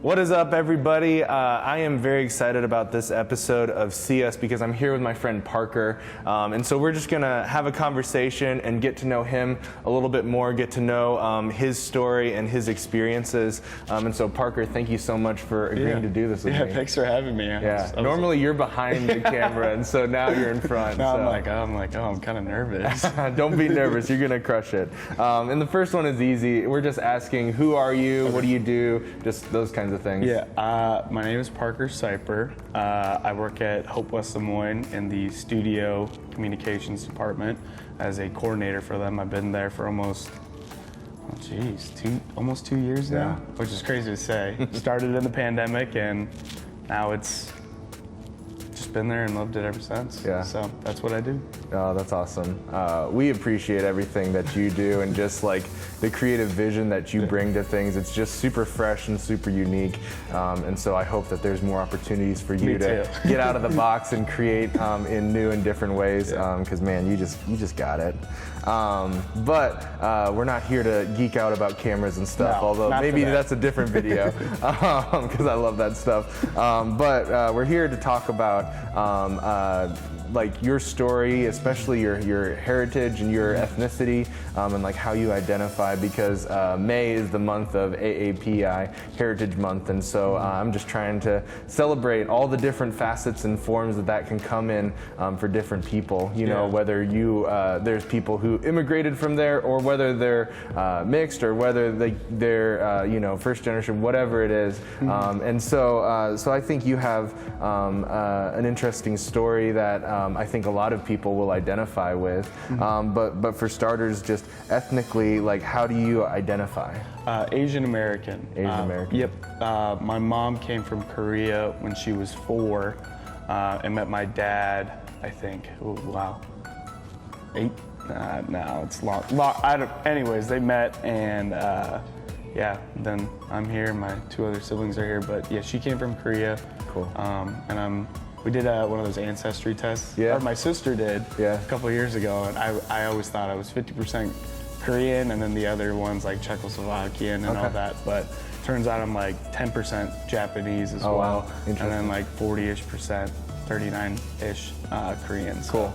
What is up, everybody? I am very excited about this episode of See Us because I'm here with my friend Parker. And so we're just going to have a conversation and get to know him a little bit more, get to know his story and his experiences. And so, Parker, thank you so much for agreeing to do this with me. Yeah, thanks for having me. Normally you're behind the camera, and so now you're in front. No, I'm kind of nervous. Don't be nervous. You're going to crush it. And the first one is easy. We're just asking, who are you? What do you do? Just those kinds of things. Yeah, my name is Parker Czipar. I work at Hope West Des Moines in the studio communications department as a coordinator for them. I've been there for almost 2 years now, which is crazy to say. Started in the pandemic, and now it's just been there and loved it ever since. Yeah. So that's what I do. Oh, that's awesome. We appreciate everything that you do and just like the creative vision that you bring to things. It's just super fresh and super unique. And so I hope that there's more opportunities for you to get out of the box and create in new and different ways. Because man, you just got it. But we're not here to geek out about cameras and stuff, although maybe that's a different video because I love that stuff. But we're here to talk about like your story, especially your heritage and your ethnicity, and like how you identify, because May is the month of AAPI, Heritage Month, and so I'm just trying to celebrate all the different facets and forms that can come in for different people. You know, whether there's people who immigrated from there, or whether they're mixed, or whether they're first generation, whatever it is. And so I think you have an interesting story that I think a lot of people will identify with. But for starters, just ethnically, like, how do you identify? Asian American. Asian American. Yep. My mom came from Korea when she was 4 and met my dad, I think, 8? No, it's long. Anyways, they met, and then I'm here. My 2 other siblings are here, but yeah, she came from Korea. Cool. And we did one of those ancestry tests. Yeah. Or my sister did a couple of years ago, and I always thought I was 50% Korean, and then the other ones like Czechoslovakian and all that. But turns out I'm like 10% Japanese as well. Wow. And then like 40-ish%, 39-ish Korean. Cool.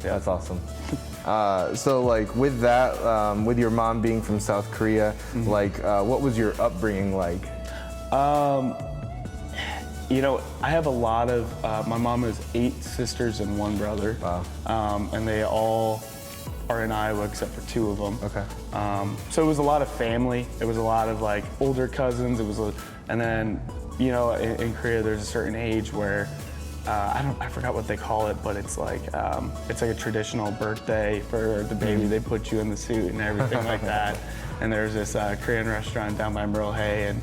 Yeah, that's awesome. So like with that, with your mom being from South Korea, like what was your upbringing like? I have a lot of, my mom has 8 sisters and 1 brother. Wow. And they all are in Iowa except for 2 of them. Okay. So it was a lot of family. It was a lot of like older cousins. And then, in Korea there's a certain age where, I forgot what they call it, but it's like a traditional birthday for the baby. They put you in the suit and everything like that. And there's this Korean restaurant down by Merle Hay, and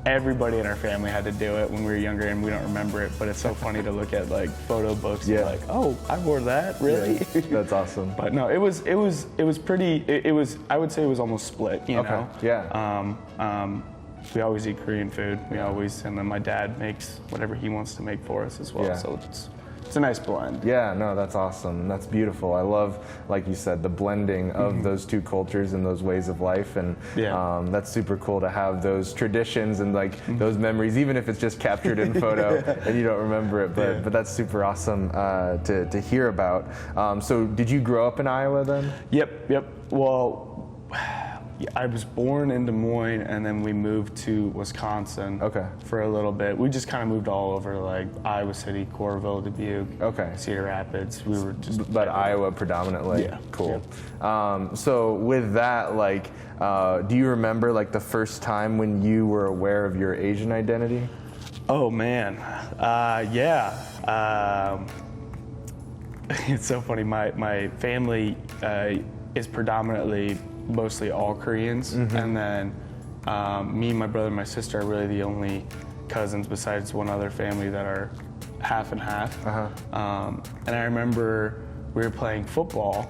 everybody in our family had to do it when we were younger, and we don't remember it, but it's so funny to look at like photo books and like, oh, I wore that, really? Yeah, that's awesome. But no, it was pretty. I would say it was almost split. You know. Yeah. We always eat Korean food. And then my dad makes whatever he wants to make for us as well. Yeah. So it's a nice blend. Yeah, no, that's awesome. And that's beautiful. I love, like you said, the blending of those 2 cultures and those ways of life. And that's super cool to have those traditions and like those memories, even if it's just captured in photo and you don't remember it. But that's super awesome to hear about. So did you grow up in Iowa then? Yep. Well, I was born in Des Moines, and then we moved to Wisconsin for a little bit. We just kind of moved all over, like Iowa City, Coralville, Dubuque, Cedar Rapids. We were just... But Iowa predominantly? Yeah. Cool. Yeah. So with that, like, do you remember like the first time when you were aware of your Asian identity? Oh, man. It's so funny. My family is predominantly mostly all Koreans, and then me, my brother, and my sister are really the only cousins besides one other family that are half and half. And I remember we were playing football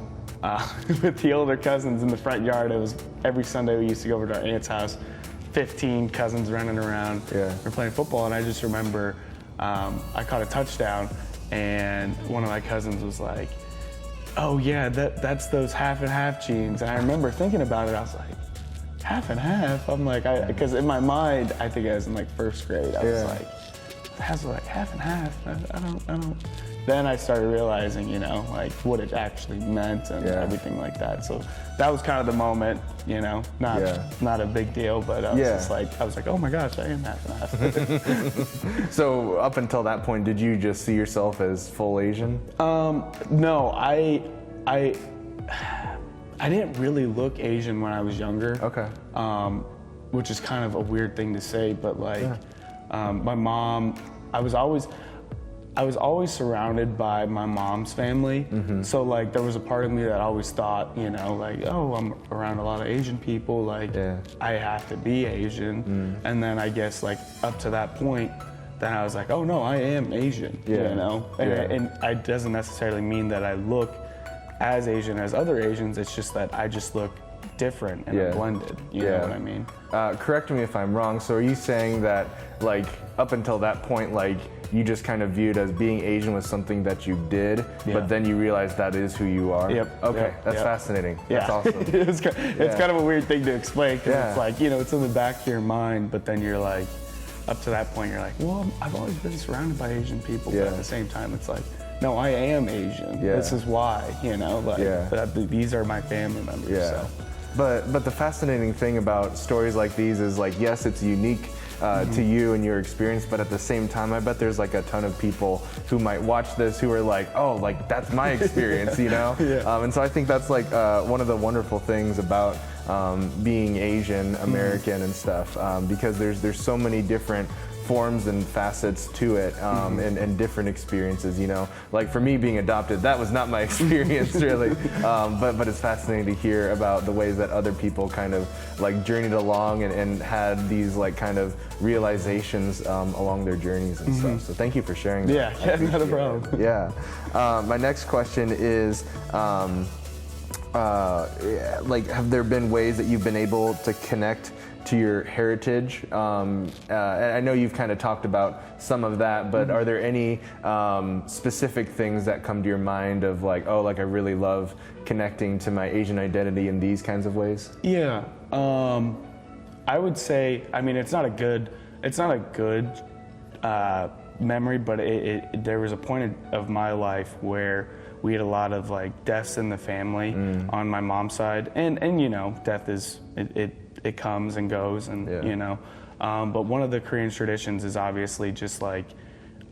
with the older cousins in the front yard. It was every Sunday we used to go over to our aunt's house. 15 cousins running around. We're playing football, and I just remember I caught a touchdown, and one of my cousins was like, oh yeah, that's those half and half genes. And I remember thinking about it, I was like, half and half. I'm like, because in my mind, I think I was in like first grade. I was like, that's like half and half. I don't. Then I started realizing, you know, like what it actually meant and everything like that. So that was kind of the moment, you know, not a big deal, but I was like, oh my gosh, I am half and half. So up until that point, did you just see yourself as full Asian? No, I didn't really look Asian when I was younger. Okay. Which is kind of a weird thing to say, but like my mom, I was always surrounded by my mom's family. So like there was a part of me that always thought, you know, like, oh, I'm around a lot of Asian people, like I have to be Asian. And then I guess like up to that point, then I was like, oh no, I am Asian, you know? And it doesn't necessarily mean that I look as Asian as other Asians, it's just that I just look different and blended, you know what I mean? Correct me if I'm wrong, so are you saying that like up until that point, like you just kind of viewed as being Asian was something that you did, but then you realized that is who you are? Okay, that's fascinating. That's awesome. It's kind of a weird thing to explain, because it's like, you know, it's in the back of your mind, but then you're like, up to that point, you're like, well, I've always been surrounded by Asian people, but at the same time, it's like, no, I am Asian. This is why, you know, like these are my family members. So. But the fascinating thing about stories like these is like, yes, it's unique to you and your experience, but at the same time, I bet there's like a ton of people who might watch this who are like, oh, like that's my experience, you know? And so I think that's like one of the wonderful things about being Asian American and stuff, because there's so many different forms and facets to it, and different experiences, you know. Like for me being adopted, that was not my experience really, but it's fascinating to hear about the ways that other people kind of like journeyed along and had these like kind of realizations along their journeys and stuff. So thank you for sharing that. Yeah, not a problem. My next question is, like, have there been ways that you've been able to connect to your heritage? I know you've kind of talked about some of that, but are there any specific things that come to your mind of like, oh, like I really love connecting to my Asian identity in these kinds of ways? Yeah, I would say, I mean, it's not a good memory, but there was a point of my life where we had a lot of like deaths in the family on my mom's side, and you know, death is it comes and goes, and you know, but one of the Korean traditions is obviously just like,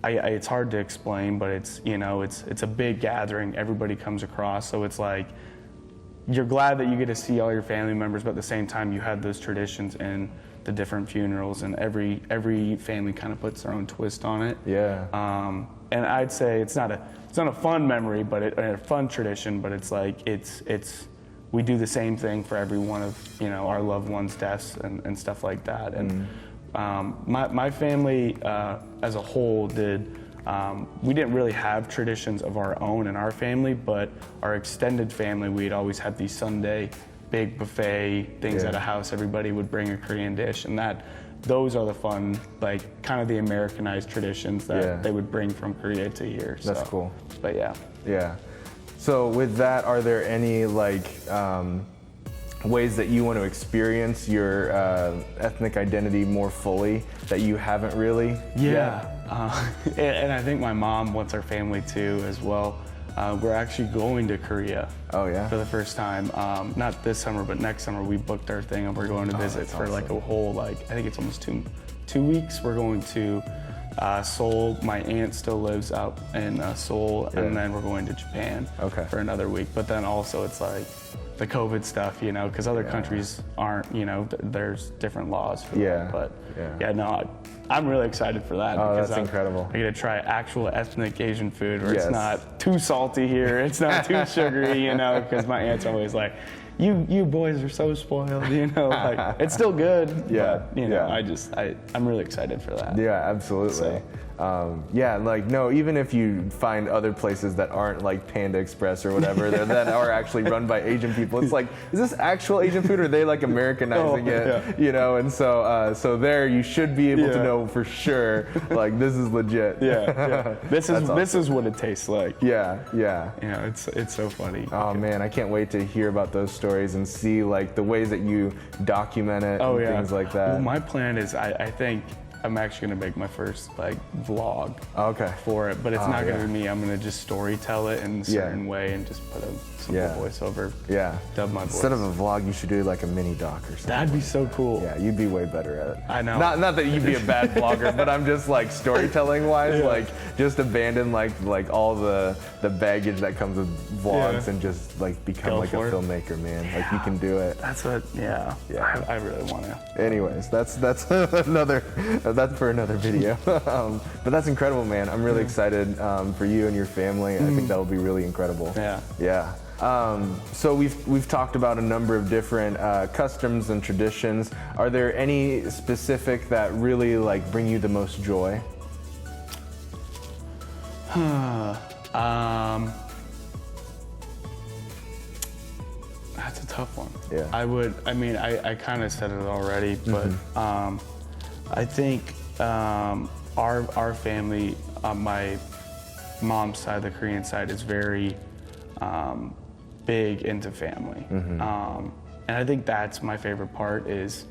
it's hard to explain, but it's, you know, it's a big gathering, everybody comes across, so it's like you're glad that you get to see all your family members, but at the same time you have those traditions and the different funerals, and every family kind of puts their own twist on it. And I'd say it's not a fun memory, but a fun tradition, but it's like we do the same thing for every one of, you know, our loved ones' deaths and stuff like that. And my family as a whole we didn't really have traditions of our own in our family, but our extended family, we'd always have these Sunday big buffet things at a house. Everybody would bring a Korean dish, and those are the fun, like kind of the Americanized traditions that they would bring from Korea to here. That's cool. But yeah. So with that, are there any like ways that you want to experience your ethnic identity more fully that you haven't really? And I think my mom wants our family to as well. We're actually going to Korea. For the first time. Not this summer, but next summer we booked our thing and we're going to visit for like a whole, like, I think it's almost two weeks. We're going to Seoul. My aunt still lives out in Seoul, and then we're going to Japan for another week. But then also it's like the COVID stuff, you know, because other countries aren't, you know, there's different laws for that. But I'm really excited for that. Because that's incredible. I get to try actual ethnic Asian food where it's not too salty here, it's not too sugary, you know, because my aunt's always like, you boys are so spoiled, you know, like it's still good, but you know, I'm really excited for that. Yeah, absolutely. yeah, like, no, even if you find other places that aren't like Panda Express or whatever, that are actually run by Asian people, it's like, is this actual Asian food, or are they like Americanizing it? You know, and so there you should be able to know for sure, like, this is legit. This is what it tastes like. Yeah. You know, it's so funny. Oh man, I can't wait to hear about those stories and see like the ways that you document it and things like that. Well, my plan is, I think I'm actually gonna make my first like vlog for it, but it's not gonna be me. I'm gonna just story tell it in a certain way and just put a simple voiceover. Dub my voice. Instead of a vlog, you should do like a mini doc or something. That'd be so cool. Yeah, you'd be way better at it. I know. Not that you'd be a bad vlogger, but I'm just like storytelling wise, like just abandon like all the baggage that comes with vlogs and just like become like a filmmaker, man. Like you can do it. That's what. I really want to. Anyways, that's that's for another video. But that's incredible, man. I'm really excited for you and your family. I think that'll be really incredible. Yeah. So we've talked about a number of different customs and traditions. Are there any specific that really like bring you the most joy? That's a tough one. Yeah. I kind of said it already, but I think our family, my mom's side, the Korean side, is very big into family. And I think that's my favorite part is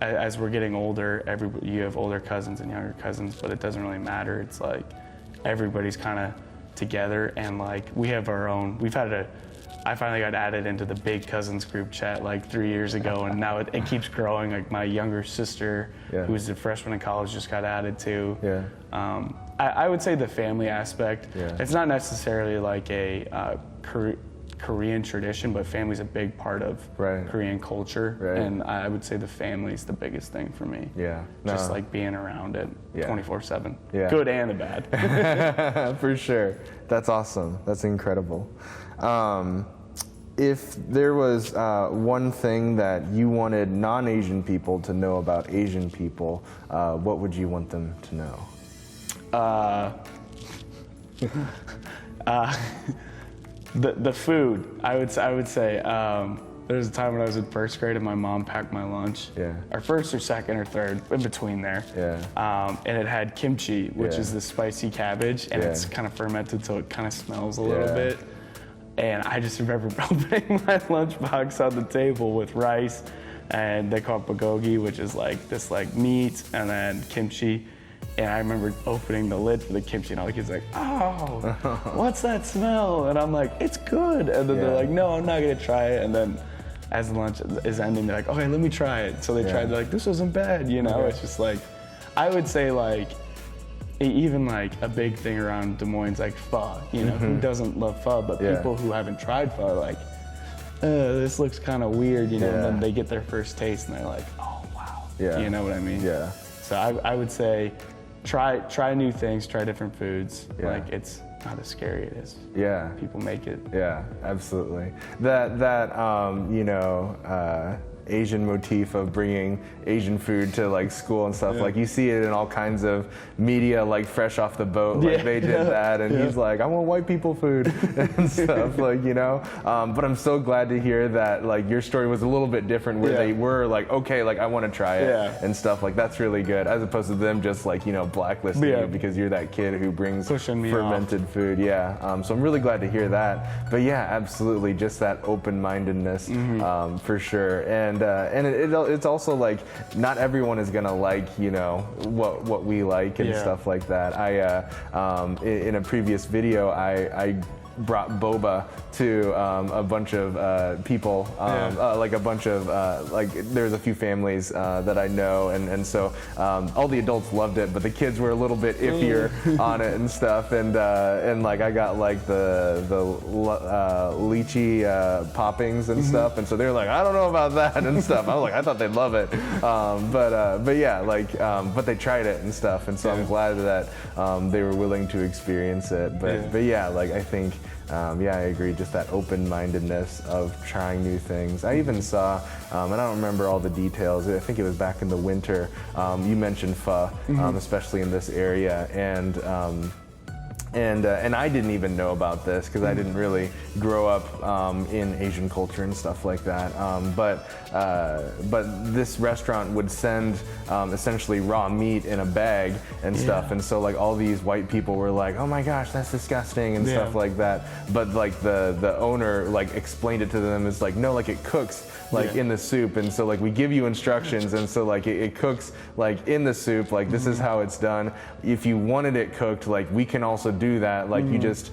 as we're getting older, you have older cousins and younger cousins, but it doesn't really matter. It's like everybody's kind of together, and like we have our own, I finally got added into the big cousins group chat like 3 years ago, and now it keeps growing. Like my younger sister, who's a freshman in college, just got added too. I would say the family aspect, it's not necessarily like a Korean tradition, but family's a big part of Korean culture, and I would say the family's the biggest thing for me. Just like being around it 24/7, good and the bad. For sure. That's awesome. That's incredible. If there was one thing that you wanted non-Asian people to know about Asian people, what would you want them to know? The food. I would say there was a time when I was in first grade and my mom packed my lunch. Or first or second or third, in between there. And it had kimchi, which is the spicy cabbage, and it's kind of fermented, so it kind of smells a little bit. And I just remember opening my lunchbox on the table with rice, and they call it bulgogi, which is like this like meat, and then kimchi. And I remember opening the lid for the kimchi, and all the kids were like, "Oh, what's that smell?" And I'm like, "It's good." And then they're like, "No, I'm not gonna try it." And then as the lunch is ending, they're like, "Okay, let me try it." So they tried. They're like, "This wasn't bad," you know. It's just like, I would say like, even like a big thing around Des Moines, like pho. You know, who doesn't love pho? But people who haven't tried pho are like, this looks kind of weird, you know. And then they get their first taste, and they're like, "Oh wow." You know what I mean? So I would say, try new things, try different foods. Like it's not as scary as people make it. Absolutely. That you know, Asian motif of bringing Asian food to like school and stuff. Like you see it in all kinds of media, like Fresh Off the Boat, like they did that, and he's like, "I want white people food," and stuff, like, you know. But I'm so glad to hear that like your story was a little bit different, where they were like, okay, like I want to try it and stuff. Like that's really good, as opposed to them just like, you know, blacklisting you because you're that kid who brings fermented food. So I'm really glad to hear that. But yeah, absolutely, just that open-mindedness for sure. And it's also like not everyone is gonna like, you know, what we like and stuff like that. In a previous video, I brought boba to a bunch of people, like a bunch of like there's a few families that I know, and so all the adults loved it, but the kids were a little bit iffier on it and stuff, and like I got like the lychee poppings and stuff, and so they were like, I don't know about that and stuff. I was like, I thought they'd love it, but yeah, like but they tried it and stuff, and so I'm glad that they were willing to experience it. But yeah, like I think yeah, I agree. Just that open-mindedness of trying new things. I even saw, and I don't remember all the details. I think it was back in the winter. You mentioned pho, especially in this area, and I didn't even know about this because I didn't really grow up in Asian culture and stuff like that. But this restaurant would send essentially raw meat in a bag and stuff, and so like all these white people were like, "Oh my gosh, that's disgusting" and stuff like that. But like the owner like explained it to them as like, no, like it cooks like in the soup, and so like we give you instructions, and so like it cooks like in the soup, like this is how it's done. If you wanted it cooked, like we can also do that, like you just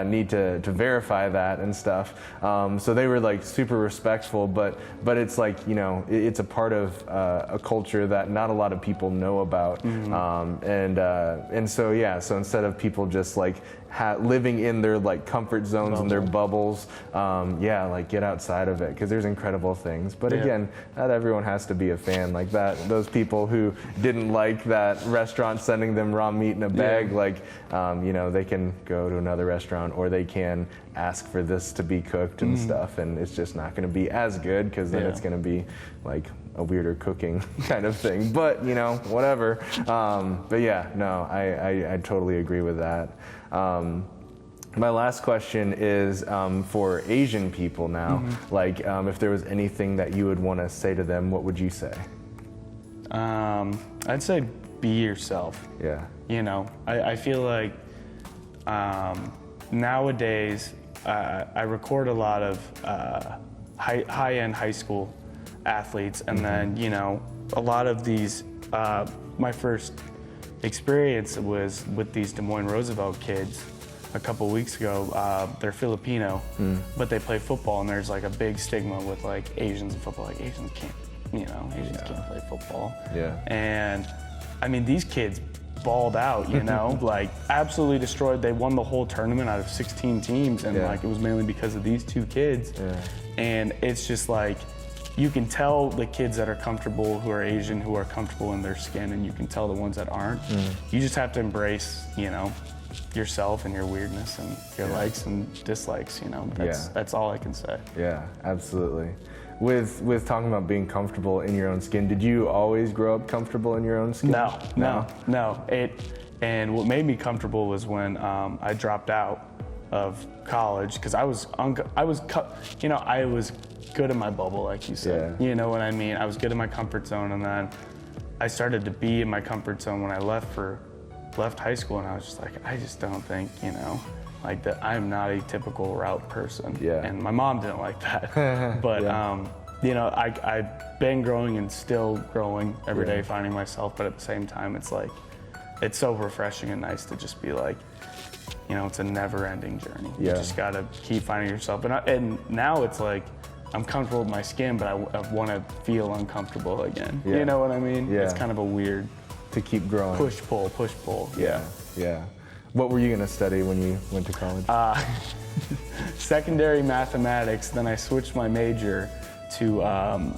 need to verify that and stuff. So they were like super respectful, but it's like, you know, it's a part of a culture that not a lot of people know about. And so yeah, so instead of people just like living in their like comfort zones and their bubbles, yeah, like get outside of it, because there's incredible things. But again, not everyone has to be a fan like that. Those people who didn't like that restaurant sending them raw meat in a bag, like you know, they can go to another restaurant, or they can ask for this to be cooked and stuff, and it's just not going to be as good, because then it's going to be like a weirder cooking kind of thing. But you know, whatever. But yeah, no, I totally agree with that. My last question is for Asian people now. Like, if there was anything that you would want to say to them, what would you say? I'd say be yourself. Yeah. You know, I feel like nowadays I record a lot of high-end high school athletes, and then, you know, a lot of these, my first experience was with these Des Moines Roosevelt kids a couple weeks ago. They're Filipino, but they play football, and there's like a big stigma with like Asians in football. Like Asians can't, you know, Asians can't play football. Yeah. And I mean, these kids balled out, you know, like absolutely destroyed. They won the whole tournament out of 16 teams, and like it was mainly because of these two kids. And it's just like, you can tell the kids that are comfortable, who are Asian, who are comfortable in their skin, and you can tell the ones that aren't. You just have to embrace, you know, yourself and your weirdness and your likes and dislikes, you know. That's all I can say. Yeah, absolutely. With talking about being comfortable in your own skin, did you always grow up comfortable in your own skin? No. And what made me comfortable was when I dropped out of college, because I was good in my bubble, like you said. You know what I mean? I was good in my comfort zone, and then I started to be in my comfort zone when I left high school, and I was just like, I just don't think, you know, like that I'm not a typical route person. And my mom didn't like that. But you know, I've been growing and still growing every day, finding myself, but at the same time, it's like, it's so refreshing and nice to just be like, you know, it's a never-ending journey. You just gotta keep finding yourself. And now it's like, I'm comfortable with my skin, but I want to feel uncomfortable again. You know what I mean? It's kind of a weird... To keep growing. Push-pull, push-pull. Yeah. What were you going to study when you went to college? Secondary mathematics, then I switched my major to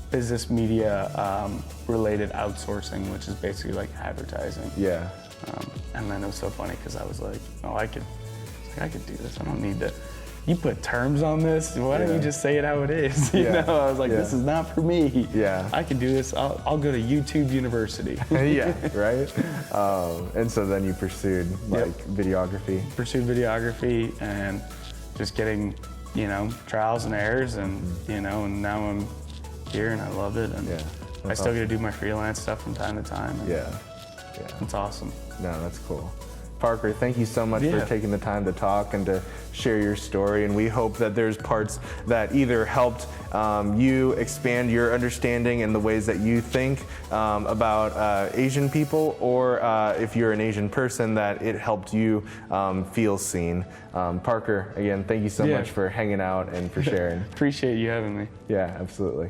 business media related outsourcing, which is basically like advertising. And then it was so funny because I was like, oh, I could do this. I don't need to... You put terms on this, why don't you just say it how it is? You know, I was like, this is not for me. I can do this, I'll go to YouTube University. Right? And so then you pursued like videography? Pursued videography and just getting, you know, trials and errors, and, you know, and now I'm here and I love it, and I still get to do my freelance stuff from time to time. It's awesome. No, that's cool. Parker, thank you so much for taking the time to talk and to share your story, and we hope that there's parts that either helped you expand your understanding and the ways that you think about Asian people, or if you're an Asian person, that it helped you feel seen. Parker, again, thank you so much for hanging out and for sharing. Appreciate you having me. Yeah, absolutely.